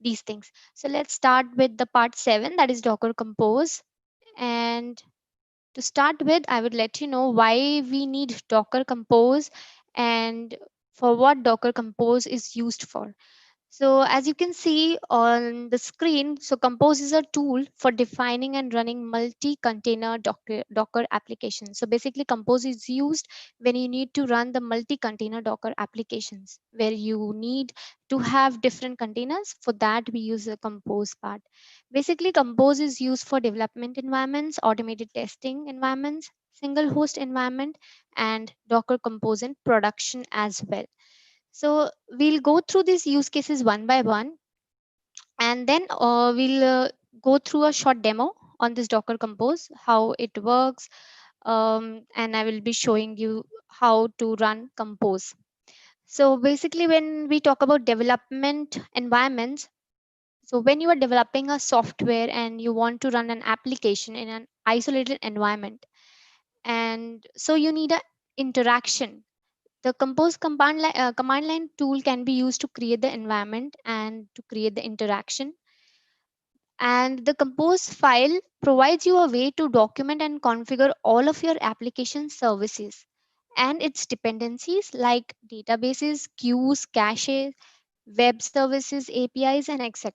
these things. So let's start with the part 7, that is Docker Compose. And to start with, I would let you know why we need Docker Compose and for what Docker Compose is used for. So as you can see on the screen, so Compose is a tool for defining and running multi-container Docker applications. So basically Compose is used when you need to run the multi-container Docker applications where you need to have different containers. For that, we use the Compose part. Basically, Compose is used for development environments, automated testing environments, single host environment, and Docker Compose in production as well. So we'll go through these use cases one by one, and then we'll go through a short demo on this Docker Compose, how it works, and I will be showing you how to run Compose. So basically, when we talk about development environments, so when you are developing a software and you want to run an application in an isolated environment, and so you need a interaction. The Compose command line tool can be used to create the environment and to create the interaction. And the Compose file provides you a way to document and configure all of your application services and its dependencies like databases, queues, caches, web services, APIs, and etc.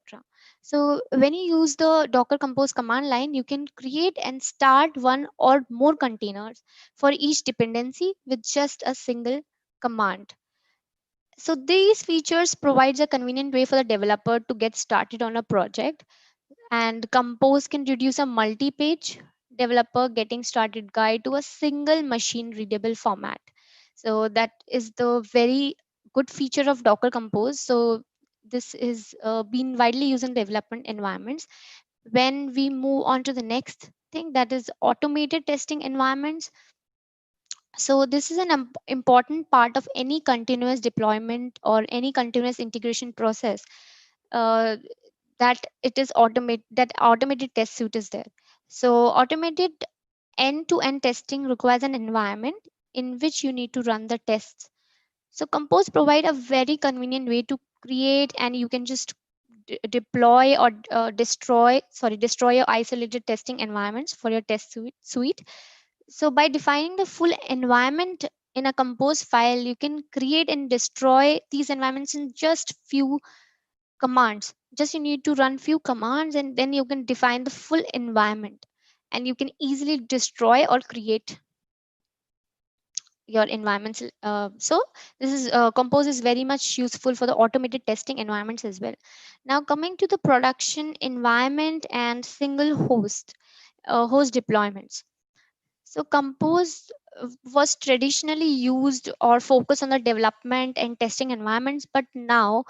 So when you use the Docker Compose command line, you can create and start one or more containers for each dependency with just a single command. So these features provides a convenient way for the developer to get started on a project, and Compose can reduce a multi-page developer getting started guide to a single machine readable format. So that is the very good feature of Docker Compose. So this is been widely used in development environments. When we move on to the next thing, that is automated testing environments. So this is an important part of any continuous deployment or any continuous integration process, uh, that it is that automated test suite is there. So automated end-to-end testing requires an environment in which you need to run the tests. So Compose provide a very convenient way to create, and you can just deploy or destroy your isolated testing environments for your test suite. So by defining the full environment in a Compose file, you can create and destroy these environments in just few commands. Just you need to run few commands and then you can define the full environment, and you can easily destroy or create your environments. So this is Compose is very much useful for the automated testing environments as well. Now coming to the production environment and single host deployments. So Compose was traditionally used or focused on the development and testing environments, but now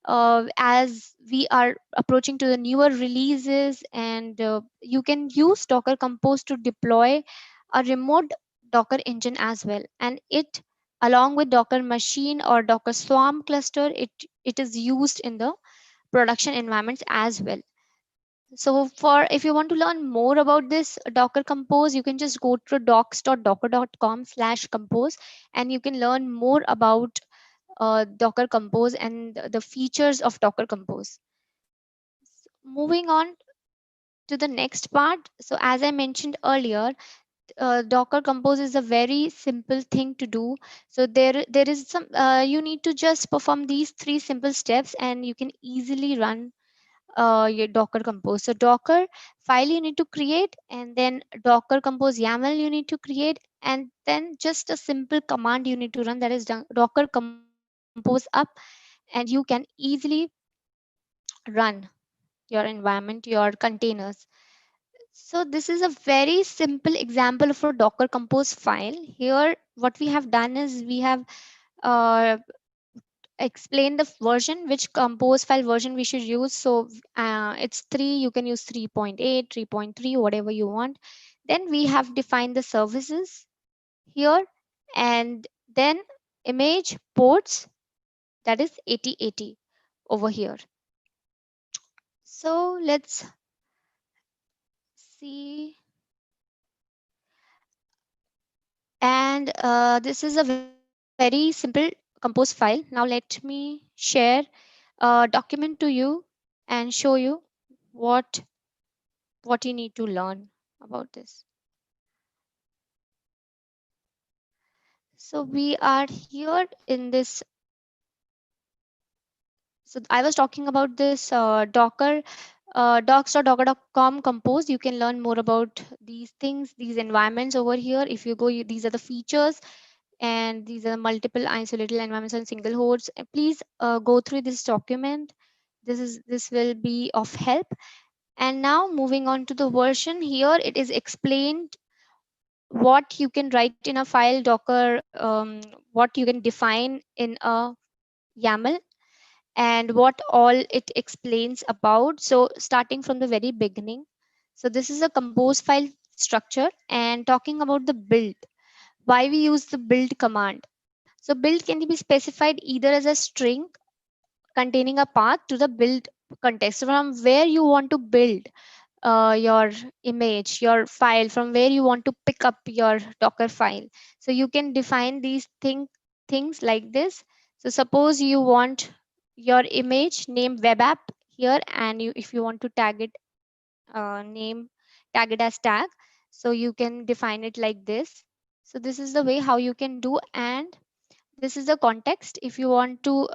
as we are approaching to the newer releases, and you can use Docker Compose to deploy a remote Docker engine as well, and it along with Docker machine or Docker Swarm cluster, it is used in the production environments as well. So for if you want to learn more about this Docker Compose, you can just go to docs.docker.com/compose, and you can learn more about Docker Compose and the features of Docker Compose. Moving on to the next part. So as I mentioned earlier, Docker Compose is a very simple thing to do. So there is some you need to just perform these three simple steps, and you can easily run your Docker Compose. So Docker file you need to create, and then Docker Compose YAML you need to create, and then just a simple command you need to run, that is Docker Compose up, and you can easily run your environment, your containers. So this is a very simple example of a Docker Compose file. Here, what we have done is we have uh, explained the version, which Compose file version we should use. So it's 3, you can use 3.8, 3.3, whatever you want. Then we have defined the services here, and then image ports, that is 8080 over here. So let's see. And this is a very simple Compose file. Now let me share a document to you, and show you what you need to learn about this. So we are here in this. So I was talking about this Docker, docs.docker.com compose. You can learn more about these things, these environments over here. If you go, these are the features, and these are multiple isolated environments on single hosts. Please go through this document. This will be of help. And now moving on to the version, here it is explained what you can write in a file Docker, what you can define in a YAML, and what all it explains about. So starting from the very beginning. So this is a compose file structure, and talking about the build, why we use the build command. So build can be specified either as a string containing a path to the build context. So from where you want to build your image, your file, from where you want to pick up your Docker file. So you can define these things like this. So suppose you want your image name web app here, and if you want to tag it, tag it as tag. So you can define it like this. So this is the way how you can do. And this is the context. If you want to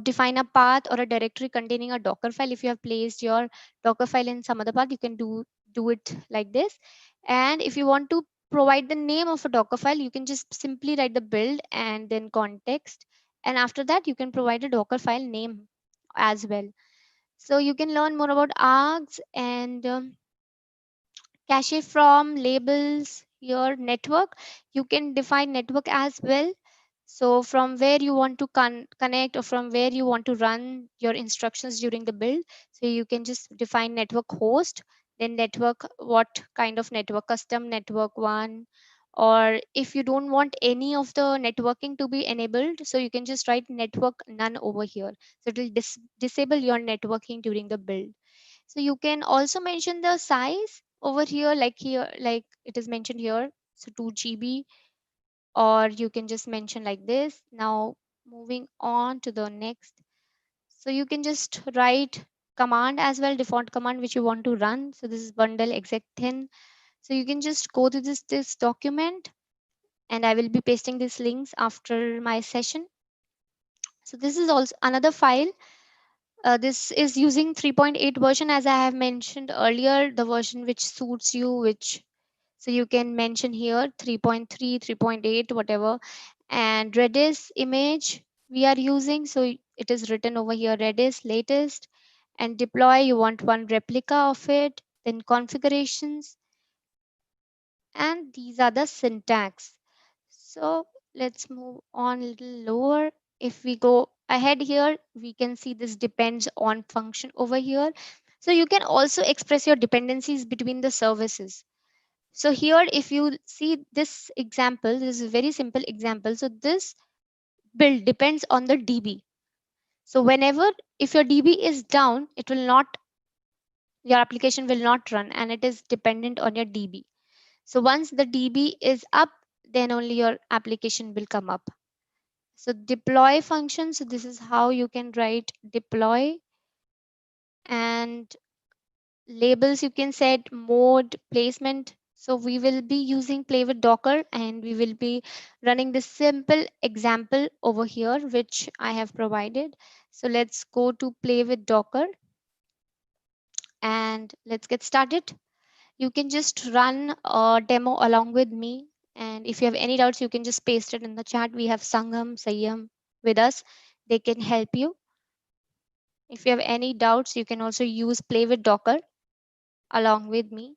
define a path or a directory containing a Docker file, if you have placed your Docker file in some other path, you can do it like this. And if you want to provide the name of a Docker file, you can just simply write the build and then context. And after that, you can provide a Docker file name as well. So you can learn more about args and cache from labels, your network. You can define network as well. So from where you want to connect, or from where you want to run your instructions during the build. So you can just define network host, then network, what kind of network, custom network one, or if you don't want any of the networking to be enabled, so you can just write network none over here. So it will disable your networking during the build. So you can also mention the size over here, like it is mentioned here. So 2 GB, or you can just mention like this. Now moving on to the next. So you can just write command as well, default command which you want to run. So this is bundle exec thin. So you can just go to this document, and I will be pasting these links after my session. So this is also another file. This is using 3.8 version, as I have mentioned earlier, the version which suits you, which, so you can mention here 3.3, 3.8, whatever. And Redis image we are using, so it is written over here Redis latest. And deploy, you want one replica of it. Then configurations, and these are the syntax. So let's move on a little lower. If we go ahead here, we can see this depends on function over here. So you can also express your dependencies between the services. So here, if you see this example, this is a very simple example. So this build depends on the DB. So whenever, if your DB is down, it will not, your application will not run, and it is dependent on your DB. So once the DB is up, then only your application will come up. So deploy function. So this is how you can write deploy. And labels, you can set mode, placement. So we will be using play with Docker, and we will be running this simple example over here which I have provided. So let's go to play with Docker, and let's get started. You can just run a demo along with me, and if you have any doubts, you can just paste it in the chat. We have Sangam, Sayam with us. They can help you. If you have any doubts, you can also use play with Docker along with me.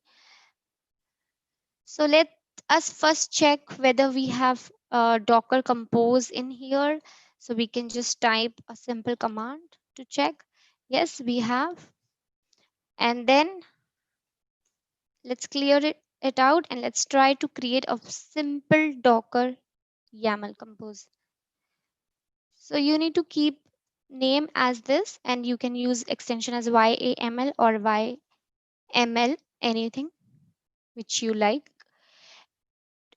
So let us first check whether we have Docker Compose in here. So we can just type a simple command to check. Yes, we have. And then let's clear it out, and let's try to create a simple Docker YAML Compose. So you need to keep name as this, and you can use extension as YAML or YML, anything which you like.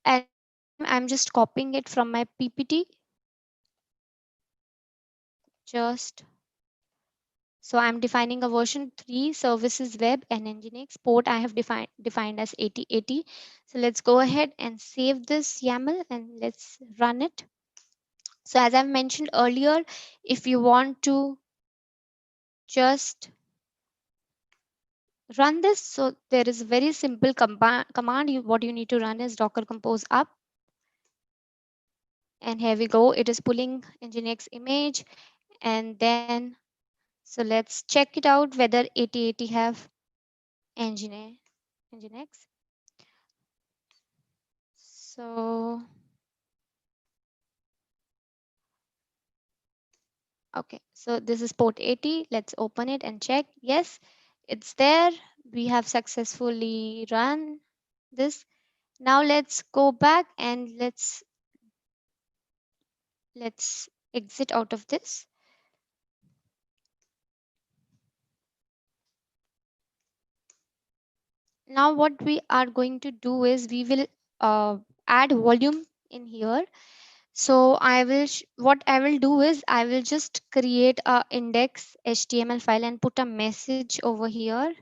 And to save time, I'm just copying it from my PPT. Just So I'm defining a version 3 services web and Nginx port I have defined as 8080. So let's go ahead and save this YAML and let's run it. So as I've mentioned earlier, if you want to just run this, so there is a very simple command. What you need to run is docker compose up, and here we go. It is pulling Nginx image, and then so let's check it out whether 8080 have Nginx. So okay, so this is port 80. Let's open it and check. Yes, it's there. We have successfully run this. Now let's go back and let's exit out of this. Now what we are going to do is we will add volume in here. So what I will do is I will just create a index HTML file and put a message over here,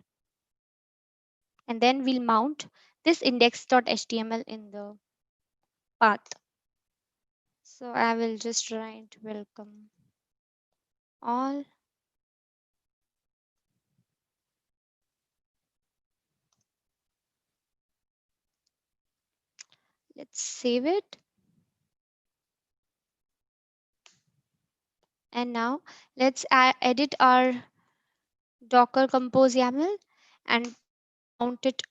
and then we'll mount this index.html in the path. So I will just write welcome all. Let's save it. And now let's edit our Docker Compose YAML and mount it.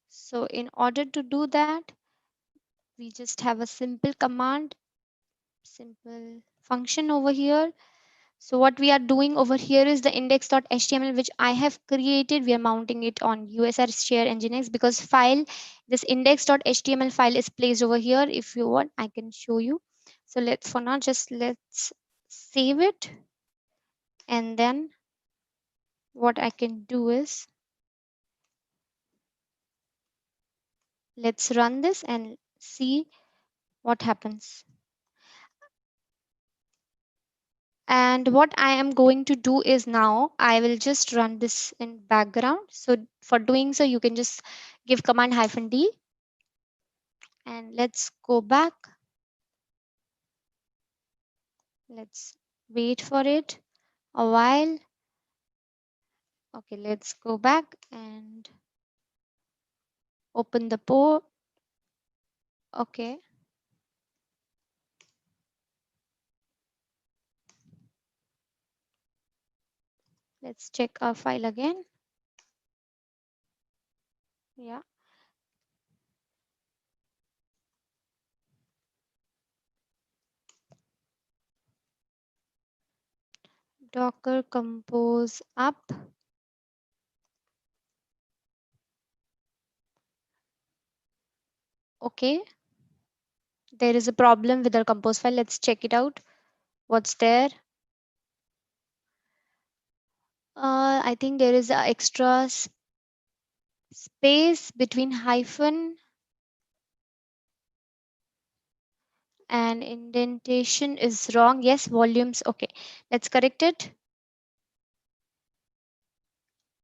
So in order to do that, we just have a simple command, simple function over here. So what we are doing over here is the index.html which I have created. We are mounting it on USR share Nginx because this index.html file is placed over here. If you want, I can show you. So for now, let's save it. And then what I can do is let's run this and see what happens. And what I am going to do is now I will just run this in background. So for doing so, you can just give command -d and let's go back. Let's wait for it a while. Okay, let's go back and open the port. Okay. Let's check our file again. Yeah. Docker compose up. Okay. There is a problem with our compose file. Let's check it out. What's there? I think there is an extra space between hyphen and indentation is wrong. Yes, volumes. Okay, let's correct it.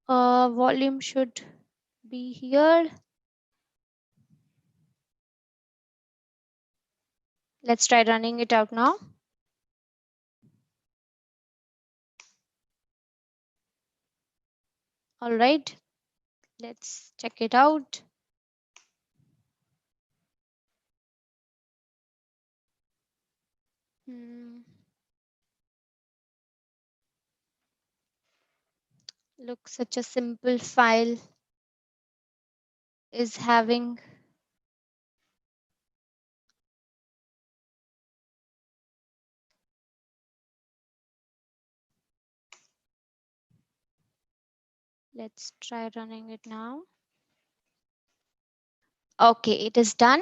Volume should be here. Let's try running it out now. All right, let's check it out. Look, such a simple file is having let's try running it now. Okay, it is done.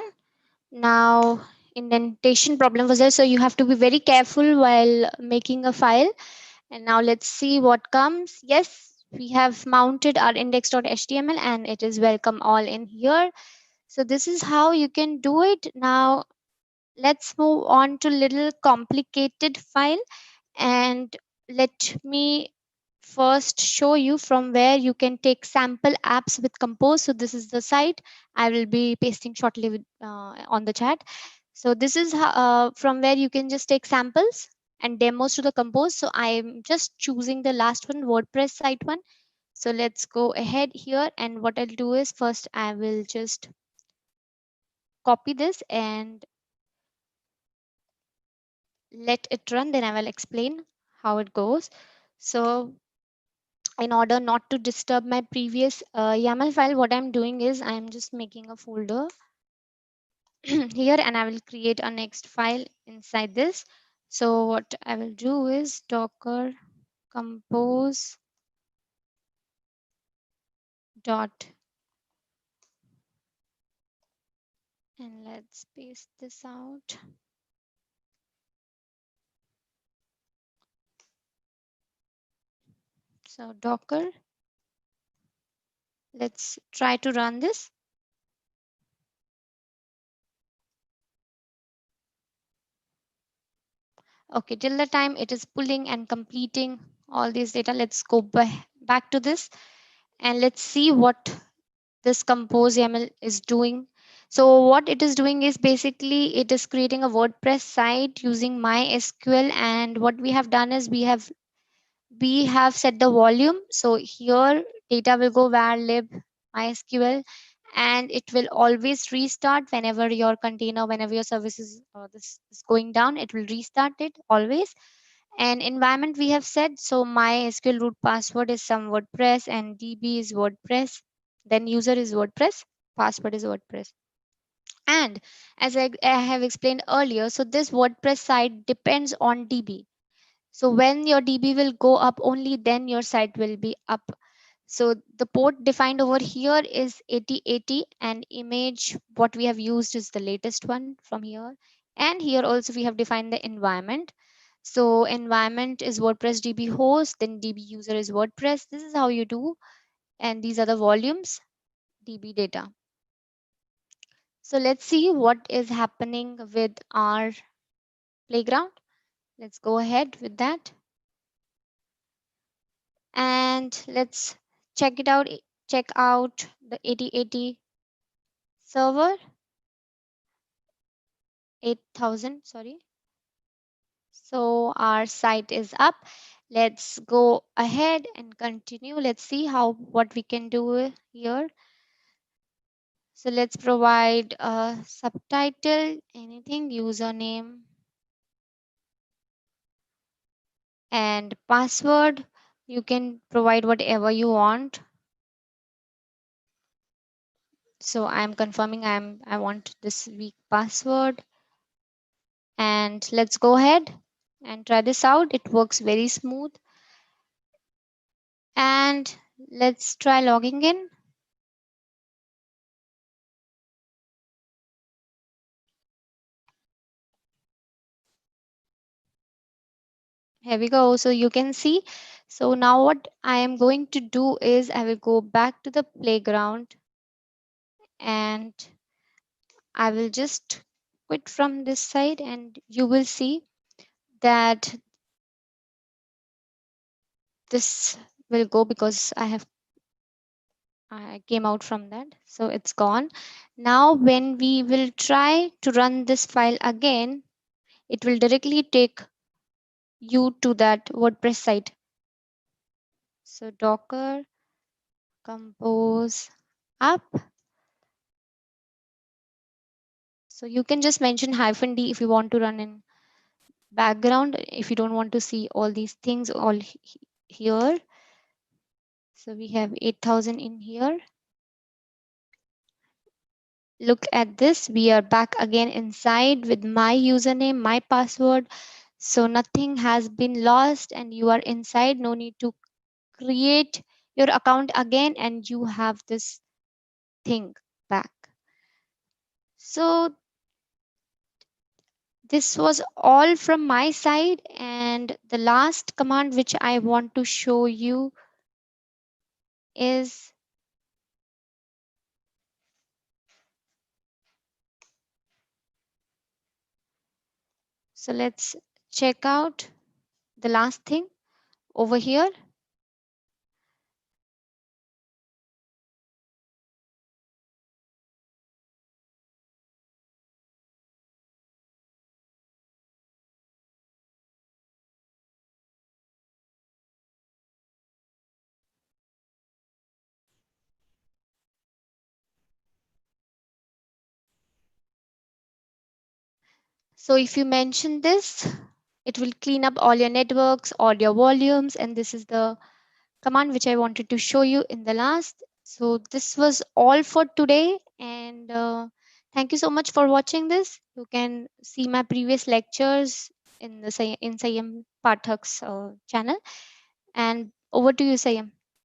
Now indentation problem was there, so you have to be very careful while making a file. And now let's see what comes. Yes, we have mounted our index.html and it is welcome all in here. So this is how you can do it. Now let's move on to little complicated file, and let me first show you from where you can take sample apps with Compose. So this is the site I will be pasting shortly on the chat. So this is from where you can just take samples and demos to the Compose. So I'm just choosing the last one, WordPress site one. So let's go ahead here, and what I'll do is first I will just copy this and let it run, then I will explain how it goes. So in order not to disturb my previous YAML file, what I'm doing is I'm just making a folder here, and I will create a next file inside this. So what I will do is docker compose dot, and let's paste this out. So docker, let's try to run this. Okay, till the time it is pulling and completing all these data, let's go back to this and let's see what this compose YAML is doing. So what it is doing is basically it is creating a WordPress site using MySQL, and what we have done is we have set the volume. So here data will go var lib MySQL, and it will always restart whenever your container, whenever your service is this is going down, it will restart it always. And environment we have said, so MySQL root password is some WordPress, and DB is WordPress, then user is WordPress, password is WordPress. And as I have explained earlier, so this WordPress site depends on DB. So when your DB will go up, only then your site will be up. So the port defined over here is 8080, and image what we have used is the latest one from here. And here also we have defined the environment. So environment is WordPress DB host, then DB user is WordPress. This is how you do. And these are the volumes, DB data. So let's see what is happening with our playground. Let's go ahead with that. And let's check it out. Check out the 8080 server, 8000, sorry. So our site is up. Let's go ahead and continue. Let's see how what we can do here. So let's provide a subtitle, anything, username and password. You can provide whatever you want. So I'm confirming I want this week password, and let's go ahead and try this out. It works very smooth. And let's try logging in. Here we go. So you can see. So now what I am going to do is I will go back to the playground, and I will just quit from this side, and you will see that this will go because I came out from that. So it's gone. Now when we will try to run this file again, it will directly take you to that WordPress site. So Docker compose up. So you can just mention -d if you want to run in background, if you don't want to see all these things all here. So we have 8000 in here. Look at this. We are back again inside with my username, my password. So nothing has been lost, and you are inside. No need to create your account again, and you have this thing back. So this was all from my side, and the last command which I want to show you is So let's check out the last thing over here. So if you mention this, it will clean up all your networks, all your volumes, and this is the command which I wanted to show you in the last. So this was all for today, and thank you so much for watching this. You can see my previous lectures in the in Sayam Pathak's channel. And over to you, Sayam.